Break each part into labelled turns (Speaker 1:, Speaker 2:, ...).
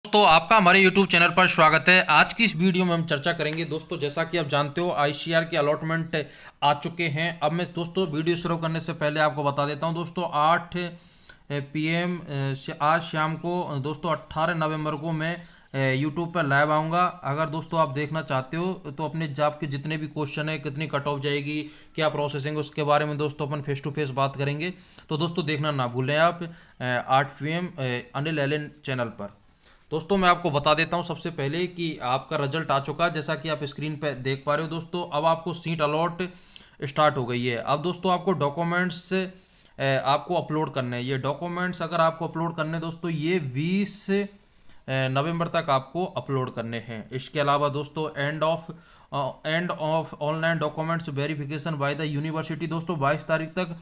Speaker 1: दोस्तों आपका हमारे YouTube चैनल पर स्वागत है। आज की इस वीडियो में हम चर्चा करेंगे दोस्तों, जैसा कि आप जानते हो आईसीआर के अलॉटमेंट आ चुके हैं। अब मैं दोस्तों वीडियो शुरू करने से पहले आपको बता देता हूं दोस्तों, 8 PM से आज शाम को दोस्तों 18 नवंबर को मैं यूट्यूब पर लाइव आऊँगा। अगर दोस्तों आप देखना चाहते हो तो अपने जॉब के जितने भी क्वेश्चन है, कितनी कट ऑफ जाएगी, क्या प्रोसेसिंग, उसके बारे में दोस्तों अपन फेस टू फेस बात करेंगे। तो दोस्तों देखना ना भूलें आप 8 PM अनिल एलन चैनल पर। दोस्तों मैं आपको बता देता हूं सबसे पहले कि आपका रिजल्ट आ चुका है, जैसा कि आप स्क्रीन पे देख पा रहे हो दोस्तों। अब आपको सीट अलॉट स्टार्ट हो गई है। अब दोस्तों आपको डॉक्यूमेंट्स आपको अपलोड करने हैं। ये डॉक्यूमेंट्स अगर आपको अपलोड करने हैं दोस्तों, ये 20 नवंबर तक आपको अपलोड करने हैं। इसके अलावा दोस्तों end of online documents verification by the university दोस्तों 22 तारीख तक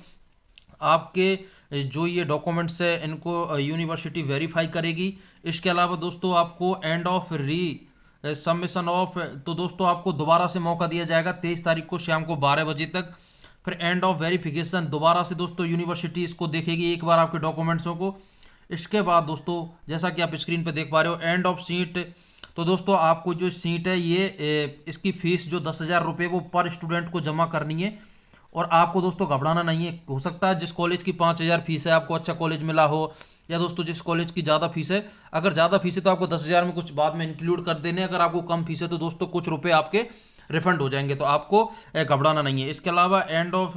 Speaker 1: आपके जो ये डॉक्यूमेंट्स है इनको यूनिवर्सिटी वेरीफाई करेगी। इसके अलावा दोस्तों आपको एंड ऑफ री सबमिशन ऑफ, तो दोस्तों आपको दोबारा से मौका दिया जाएगा 23 तारीख को शाम को 12 बजे तक। फिर एंड ऑफ वेरिफिकेशन, दोबारा से दोस्तों यूनिवर्सिटी इसको देखेगी एक बार आपके डॉक्यूमेंट्सों को। इसके बाद दोस्तों जैसा कि आप स्क्रीन पे देख पा रहे हो एंड ऑफ सीट, तो दोस्तों आपको जो सीट है ये इसकी फीस जो 10,000 रुपये वो पर स्टूडेंट को जमा करनी है। और आपको दोस्तों घबराना नहीं है। हो सकता है जिस कॉलेज की 5,000 फीस है आपको अच्छा कॉलेज मिला हो, या दोस्तों जिस कॉलेज की ज़्यादा फीस है, अगर ज़्यादा फीस है तो आपको 10,000 में कुछ बाद में इंक्लूड कर देने। अगर आपको कम फीस है तो दोस्तों कुछ रुपए आपके रिफंड हो जाएंगे, तो आपको घबराना नहीं है। इसके अलावा एंड ऑफ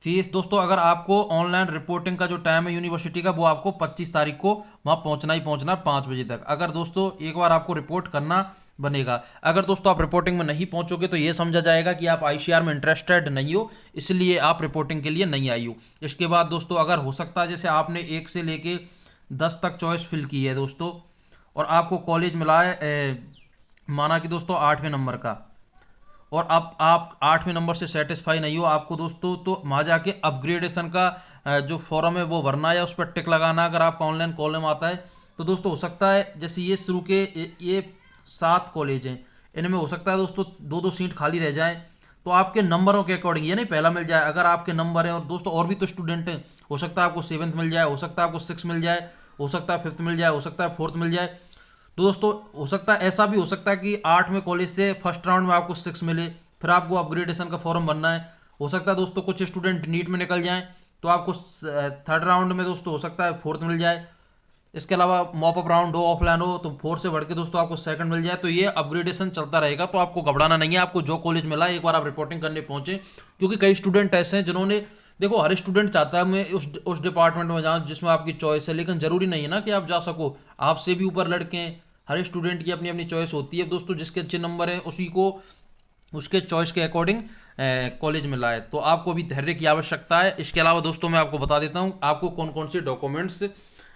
Speaker 1: फीस दोस्तों, अगर आपको ऑनलाइन रिपोर्टिंग का जो टाइम है यूनिवर्सिटी का, वो आपको 25 तारीख को वहाँ पहुँचना ही पहुँचना 5 बजे तक। अगर दोस्तों एक बार आपको रिपोर्ट करना बनेगा। अगर दोस्तों आप रिपोर्टिंग में नहीं पहुंचोगे तो ये समझा जाएगा कि आप आईसीआर में इंटरेस्टेड नहीं हो, इसलिए आप रिपोर्टिंग के लिए नहीं आई हो। इसके बाद दोस्तों अगर हो सकता है जैसे आपने 1 से लेके 10 तक चॉइस फिल की है दोस्तों, और आपको कॉलेज मिला है माना कि दोस्तों 8वें नंबर का, और आप 8वें नंबर से सेटिस्फाई नहीं हो, आपको दोस्तों तो वहाँ जाके अपग्रेडेशन का जो फॉर्म है वो भरना है, उस पर टिक लगाना। अगर आपका ऑनलाइन कॉलम आता है तो दोस्तों हो सकता है जैसे ये शुरू के ये 7 कॉलेज हैं, इनमें हो सकता है दोस्तों 2-2 सीट खाली रह जाए, तो आपके नंबरों के अकॉर्डिंग ये नहीं पहला मिल जाए। अगर आपके नंबर हैं और दोस्तों और भी तो स्टूडेंट हैं, हो सकता है आपको 7th मिल जाए, हो सकता है आपको 6 मिल जाए, हो सकता है 5th मिल जाए, हो सकता है 4th मिल जाए। तो दोस्तों हो सकता है ऐसा भी हो सकता है कि 8वें कॉलेज से फर्स्ट राउंड में आपको 6 मिले, फिर आपको अपग्रेडेशन का फॉर्म भरना है। हो सकता है दोस्तों कुछ स्टूडेंट नीट में निकल जाएं, तो आपको 3rd राउंड में दोस्तों हो सकता है 4th मिल जाए। इसके अलावा मॉपअप राउंड हो, ऑफलाइन हो, तो 4 से बढ़ के दोस्तों आपको 2nd मिल जाए। तो ये अपग्रेडेशन चलता रहेगा, तो आपको घबराना नहीं है। आपको जो कॉलेज मिला एक बार आप रिपोर्टिंग करने पहुंचे, क्योंकि कई स्टूडेंट ऐसे हैं जिन्होंने, देखो हर स्टूडेंट चाहता है मैं उस डिपार्टमेंट में जाऊँ जिसमें आपकी चॉइस है, लेकिन जरूरी नहीं है ना कि आप जा सको। आपसे भी ऊपर लड़के हैं, हर स्टूडेंट की अपनी अपनी चॉइस होती है दोस्तों। जिसके अच्छे नंबर हैं उसी को उसके चॉइस के अकॉर्डिंग कॉलेज मिला है, तो आपको भी धैर्य की आवश्यकता है। इसके अलावा दोस्तों मैं आपको बता देता हूँ आपको कौन कौन से डॉक्यूमेंट्स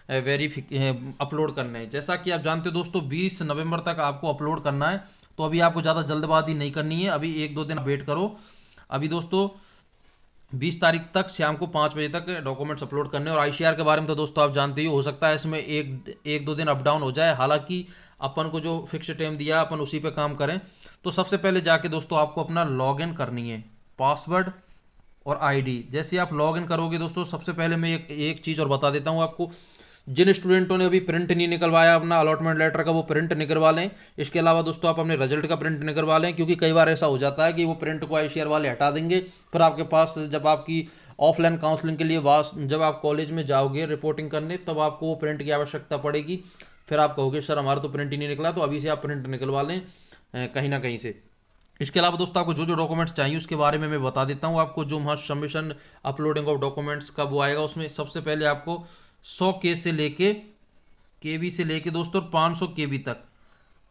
Speaker 1: अपलोड करने हैं। जैसा कि आप जानते हो दोस्तों 20 नवंबर तक आपको अपलोड करना है, तो अभी आपको ज़्यादा जल्दबाजी नहीं करनी है, अभी 1-2 दिन वेट करो। अभी दोस्तों 20 तारीख तक शाम को 5 बजे तक डॉक्यूमेंट्स अपलोड करने। और आईसीआर के बारे में तो दोस्तों आप जानते ही हो सकता है इसमें एक दो दिन अप डाउन हो जाए, हालांकि अपन को जो फिक्स टाइम दिया अपन उसी पे काम करें। तो सबसे पहले जाके दोस्तों आपको अपना लॉगिन करनी है, पासवर्ड और आईडी। जैसे आप लॉगिन करोगे दोस्तों, सबसे पहले मैं एक चीज़ और बता देता हूँ आपको। जिन स्टूडेंटों ने अभी प्रिंट नहीं निकलवाया अपना अलॉटमेंट लेटर का, वो प्रिंट निकलवा लें। इसके अलावा दोस्तों आप अपने रिजल्ट का प्रिंट निकलवा लें, क्योंकि कई बार ऐसा हो जाता है कि वो प्रिंट को आईसीआर वाले हटा देंगे। फिर आपके पास जब आपकी ऑफलाइन काउंसलिंग के लिए जब आप कॉलेज में जाओगे रिपोर्टिंग करने, तब आपको वो प्रिंट की आवश्यकता पड़ेगी। फिर आप कहोगे सर हमारा तो प्रिंट ही नहीं निकला, तो अभी से आप प्रिंट निकलवा लें कहीं ना कहीं से। इसके अलावा दोस्तों आपको जो जो डॉक्यूमेंट्स चाहिए उसके बारे में मैं बता देता हूँ आपको। जो वहाँ सबमिशन अपलोडिंग ऑफ डॉक्यूमेंट्स का वो आएगा, उसमें सबसे पहले आपको 100 केबी से लेके दोस्तों 500 केबी तक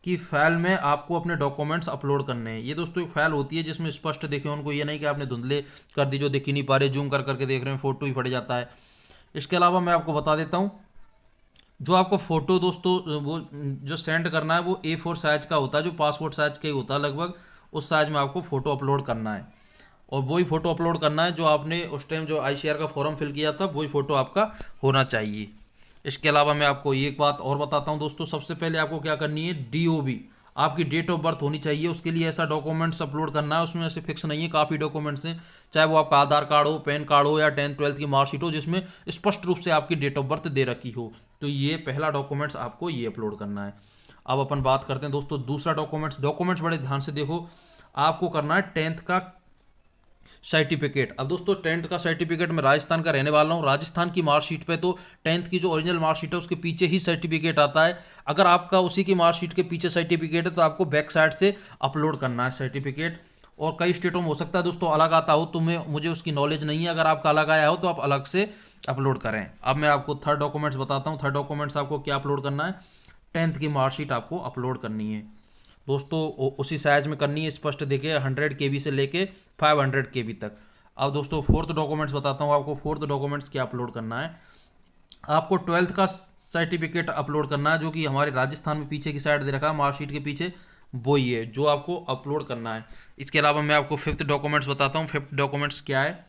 Speaker 1: की फाइल में आपको अपने डॉक्यूमेंट्स अपलोड करने हैं। ये दोस्तों एक फाइल होती है जिसमें स्पष्ट देखें उनको, ये नहीं कि आपने धुंधले कर दी जो दिख ही नहीं पा रहे, जूम कर करके देख रहे हैं, फोटो ही फट जाता है। इसके अलावा मैं आपको बता देता हूँ, जो आपको फोटो दोस्तों वो जो सेंड करना है वो A4 साइज का होता है, जो पासपोर्ट साइज का ही होता है लगभग, उस साइज में आपको फोटो अपलोड करना है। और वही फोटो अपलोड करना है जो आपने उस टाइम जो आईसीआर का फॉर्म फिल किया था, वही फोटो आपका होना चाहिए। इसके अलावा मैं आपको एक बात और बताता हूँ दोस्तों, सबसे पहले आपको क्या करनी है, डीओबी आपकी डेट ऑफ बर्थ होनी चाहिए, उसके लिए ऐसा डॉक्यूमेंट्स अपलोड करना है। उसमें ऐसे फिक्स नहीं है, काफ़ी डॉक्यूमेंट्स हैं, चाहे वो आपका आधार कार्ड हो, पैन कार्ड हो या 10th-12th की मार्कशीट हो जिसमें स्पष्ट रूप से आपकी डेट ऑफ बर्थ दे रखी हो। तो ये पहला डॉक्यूमेंट्स आपको ये अपलोड करना है। अब अपन बात करते हैं दोस्तों दूसरा डॉक्यूमेंट्स बड़े ध्यान से देखो। आपको करना है 10th का सर्टिफिकेट। अब दोस्तों 10th का सर्टिफिकेट, मैं राजस्थान का रहने वाला हूँ, राजस्थान की मार्कशीट पे तो 10th की जो ओरिजिनल मार्कशीट है उसके पीछे ही सर्टिफिकेट आता है। अगर आपका उसी की मार्कशीट के पीछे सर्टिफिकेट है तो आपको बैक साइड से अपलोड करना है सर्टिफिकेट। और कई स्टेटों में हो सकता है दोस्तों अलग आता हो, तो मुझे उसकी नॉलेज नहीं है। अगर आपका अलग आया हो तो आप अलग से अपलोड करें। अब मैं आपको थर्ड डॉक्यूमेंट्स बताता हूँ। थर्ड डॉक्यूमेंट्स आपको क्या अपलोड करना है, 10th की मार्कशीट आपको अपलोड करनी है दोस्तों। उसी साइज में करनी है, स्पष्ट देखिए 100 KB से लेके 500 KB तक। अब दोस्तों फोर्थ डॉक्यूमेंट्स बताता हूँ आपको। फोर्थ डॉक्यूमेंट्स क्या अपलोड करना है, आपको 12th का सर्टिफिकेट अपलोड करना है, जो कि हमारे राजस्थान में पीछे की साइड दे रखा है मार्कशीट के पीछे, वो ही है जो आपको अपलोड करना है। इसके अलावा मैं आपको फिफ्थ डॉक्यूमेंट्स बताता हूँ। फिफ्थ डॉक्यूमेंट्स क्या है,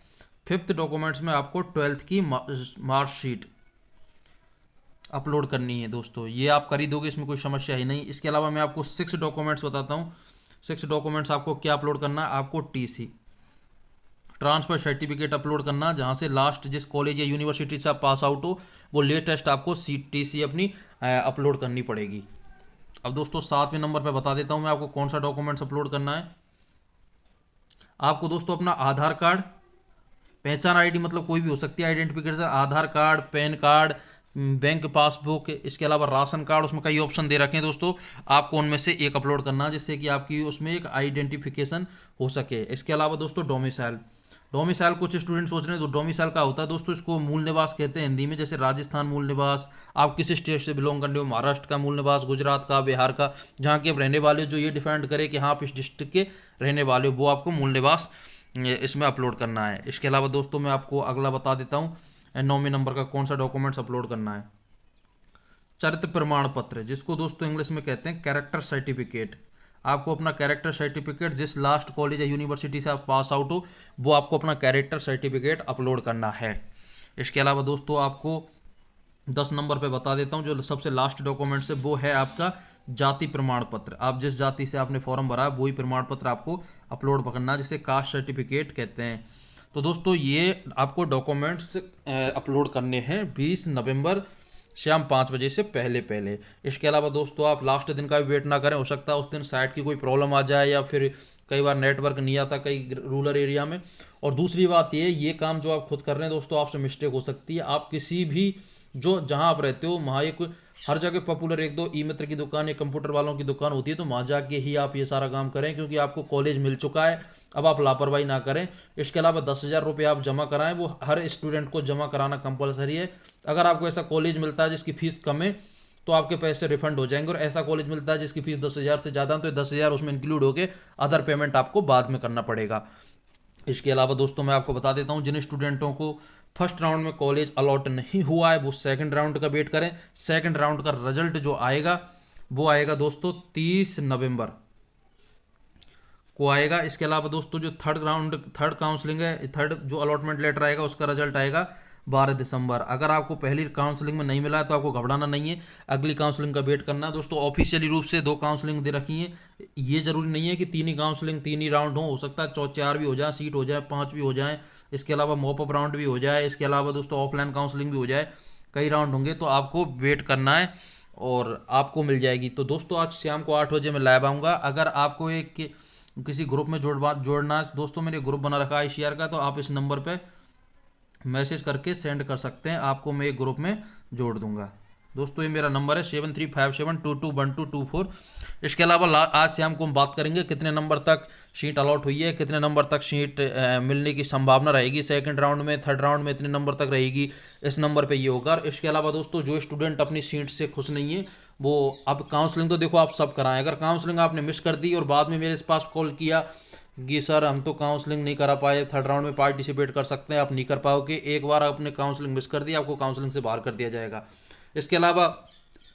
Speaker 1: फिफ्थ डॉक्यूमेंट्स में आपको 12th की मार्कशीट अपलोड करनी है दोस्तों। ये आप कर ही दोगे, इसमें कोई समस्या ही नहीं। इसके अलावा मैं आपको 6 डॉक्यूमेंट्स बताता हूँ। 6 डॉक्यूमेंट्स आपको क्या अपलोड करना है, आपको TC ट्रांसफर सर्टिफिकेट अपलोड करना, जहाँ से लास्ट जिस कॉलेज या यूनिवर्सिटी से आप पास आउट हो वो लेटेस्ट आपको TC अपनी अपलोड करनी पड़ेगी। अब दोस्तों 7वें नंबर पे बता देता हूँ मैं आपको कौन सा डॉक्यूमेंट्स अपलोड करना है। आपको दोस्तों अपना आधार कार्ड, पहचान ID मतलब कोई भी हो सकती है identification, Aadhaar card, PAN card, bank passbook, इसके अलावा राशन कार्ड, उसमें कई ऑप्शन दे रखे हैं दोस्तों। आपको उनमें से एक अपलोड करना है जिससे कि आपकी उसमें एक आइडेंटिफिकेशन हो सके। इसके अलावा दोस्तों डोमिसाइल कुछ स्टूडेंट सोच रहे हैं तो डोमिसाइल का होता है दोस्तों, इसको मूल निवास कहते हैं हिंदी में। जैसे राजस्थान मूल निवास, आप किस स्टेट से बिलोंग करते हो, महाराष्ट्र का मूल निवास, गुजरात का, बिहार का, जहाँ के आप रहने वाले हो, जो ये डिफाइंड करे कि हाँ आप इस डिस्ट्रिक्ट के रहने वाले हो, वो आपको मूल निवास इसमें अपलोड करना है। इसके अलावा दोस्तों मैं आपको अगला बता देता हूँ 9वें नंबर का कौन सा डॉक्यूमेंट्स अपलोड करना है, चरित्र प्रमाण पत्र, जिसको दोस्तों इंग्लिश में कहते हैं कैरेक्टर सर्टिफिकेट। आपको अपना कैरेक्टर सर्टिफिकेट, जिस लास्ट कॉलेज या यूनिवर्सिटी से आप पास आउट हो, वो आपको अपना कैरेक्टर सर्टिफिकेट अपलोड करना है। इसके अलावा दोस्तों आपको 10 नंबर पे बता देता हूँ जो सबसे लास्ट डॉक्यूमेंट्स है, वो है आपका जाति प्रमाण पत्र। आप जिस जाति से आपने फॉर्म भरा है वही प्रमाण पत्र आपको अपलोड करना है, जिसे कास्ट सर्टिफिकेट कहते हैं। तो दोस्तों ये आपको डॉक्यूमेंट्स अपलोड करने हैं 20 नवंबर शाम 5 बजे से पहले पहले। इसके अलावा दोस्तों आप लास्ट दिन का भी वेट ना करें, हो सकता है उस दिन साइट की कोई प्रॉब्लम आ जाए या फिर कई बार नेटवर्क नहीं आता कई रूरल एरिया में। और दूसरी बात ये काम जो आप खुद कर रहे हैं दोस्तों, आपसे मिस्टेक हो सकती है। आप किसी भी जो जहां आप रहते हो वहाँ एक हर जगह पॉपुलर 1-2 ई मित्र की दुकान या कंप्यूटर वालों की दुकान होती है, तो वहाँ जाके ही आप ये सारा काम करें, क्योंकि आपको कॉलेज मिल चुका है। अब आप लापरवाही ना करें। इसके अलावा 10,000 रुपये आप जमा कराएं, वो हर स्टूडेंट को जमा कराना कंपलसरी है। अगर आपको ऐसा कॉलेज मिलता है जिसकी फीस कम है तो आपके पैसे रिफंड हो जाएंगे, और ऐसा कॉलेज मिलता है जिसकी फीस 10,000 से ज़्यादा, तो 10,000 उसमें इंक्लूड होके अदर पेमेंट आपको बाद में करना पड़ेगा। इसके अलावा दोस्तों मैं आपको बता देता हूँ जिन स्टूडेंटों को फर्स्ट राउंड में कॉलेज अलॉट नहीं हुआ है वो सेकंड राउंड का वेट करें। सेकंड राउंड का रिजल्ट जो आएगा वो आएगा दोस्तों 30 नवंबर को आएगा। इसके अलावा दोस्तों जो थर्ड काउंसलिंग है, थर्ड जो अलॉटमेंट लेटर आएगा उसका रिजल्ट आएगा 12 दिसंबर। अगर आपको पहली काउंसलिंग में नहीं मिला है तो आपको घबराना नहीं है, अगली काउंसलिंग का वेट करना है दोस्तों। ऑफिशियली रूप से 2 काउंसलिंग दे रखी हैं, ये जरूरी नहीं है कि 3 ही काउंसलिंग 3 ही राउंड हो सकता है 4 भी हो जाए, सीट हो जाए 5 भी हो जाए। इसके अलावा मॉपअप राउंड भी हो जाए। इसके अलावा दोस्तों ऑफलाइन काउंसलिंग भी हो जाए, कई राउंड होंगे, तो आपको वेट करना है और आपको मिल जाएगी। तो दोस्तों आज शाम को 8 बजे मैं लाइव आऊँगा। अगर आपको एक किसी ग्रुप में जोड़ना है दोस्तों, मैंने ग्रुप बना रखा है ICR का, तो आप इस नंबर पे मैसेज करके सेंड कर सकते हैं, आपको मैं एक ग्रुप में जोड़ दूंगा। दोस्तों ये मेरा नंबर है 7357221224। इसके अलावा आज शाम को हम बात करेंगे कितने नंबर तक सीट अलॉट हुई है, कितने नंबर तक सीट मिलने की संभावना रहेगी सेकंड राउंड में, थर्ड राउंड में इतने नंबर तक रहेगी, इस नंबर पे ये होगा। इसके अलावा दोस्तों जो स्टूडेंट अपनी सीट से खुश नहीं है वो अब काउंसलिंग तो देखो आप सब कराएं। अगर काउंसलिंग आपने मिस कर दी और बाद में मेरे पास कॉल किया कि सर हम तो काउंसलिंग नहीं करा पाए, थर्ड राउंड में पार्टिसिपेट कर सकते हैं, आप नहीं कर पाओगे, एक बार आपने काउंसलिंग मिस कर दी आपको काउंसलिंग से बाहर कर दिया जाएगा। इसके अलावा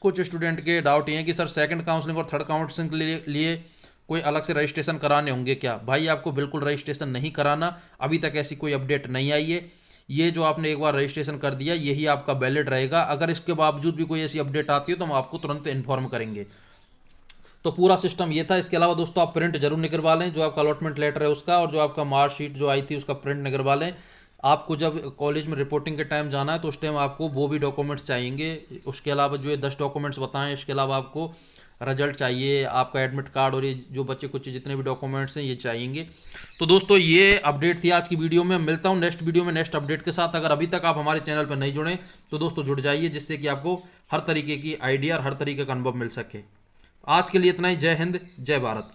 Speaker 1: कुछ स्टूडेंट के डाउट ये हैं कि सर सेकंड काउंसलिंग और थर्ड काउंसलिंग के लिए कोई अलग से रजिस्ट्रेशन कराने होंगे क्या। भाई आपको बिल्कुल रजिस्ट्रेशन नहीं कराना, अभी तक ऐसी कोई अपडेट नहीं आई है। ये जो आपने एक बार रजिस्ट्रेशन कर दिया यही आपका वैलिड रहेगा। अगर इसके बावजूद भी कोई ऐसी अपडेट आती है तो हम आपको तुरंत इन्फॉर्म करेंगे। तो पूरा सिस्टम ये था। इसके अलावा दोस्तों आप प्रिंट जरूर निकलवा लें, जो आपका अलॉटमेंट लेटर है उसका, और जो आपका मार्कशीट जो आई थी उसका प्रिंट निकलवा लें। आपको जब कॉलेज में रिपोर्टिंग के टाइम जाना है तो उस टाइम आपको वो भी डॉक्यूमेंट्स चाहिए। उसके अलावा जो ये 10 डॉक्यूमेंट्स बताएं, इसके अलावा आपको रिजल्ट चाहिए, आपका एडमिट कार्ड, और ये जो बच्चे कुछ जितने भी डॉक्यूमेंट्स हैं ये चाहिए। तो दोस्तों ये अपडेट थी आज की वीडियो में। मिलता हूँ नेक्स्ट वीडियो में नेक्स्ट अपडेट के साथ। अगर अभी तक आप हमारे चैनल पर नहीं जुड़े तो दोस्तों जुड़ जाइए, जिससे कि आपको हर तरीके की आइडिया और हर तरीके का अनुभव मिल सके। आज के लिए इतना ही। जय हिंद, जय भारत।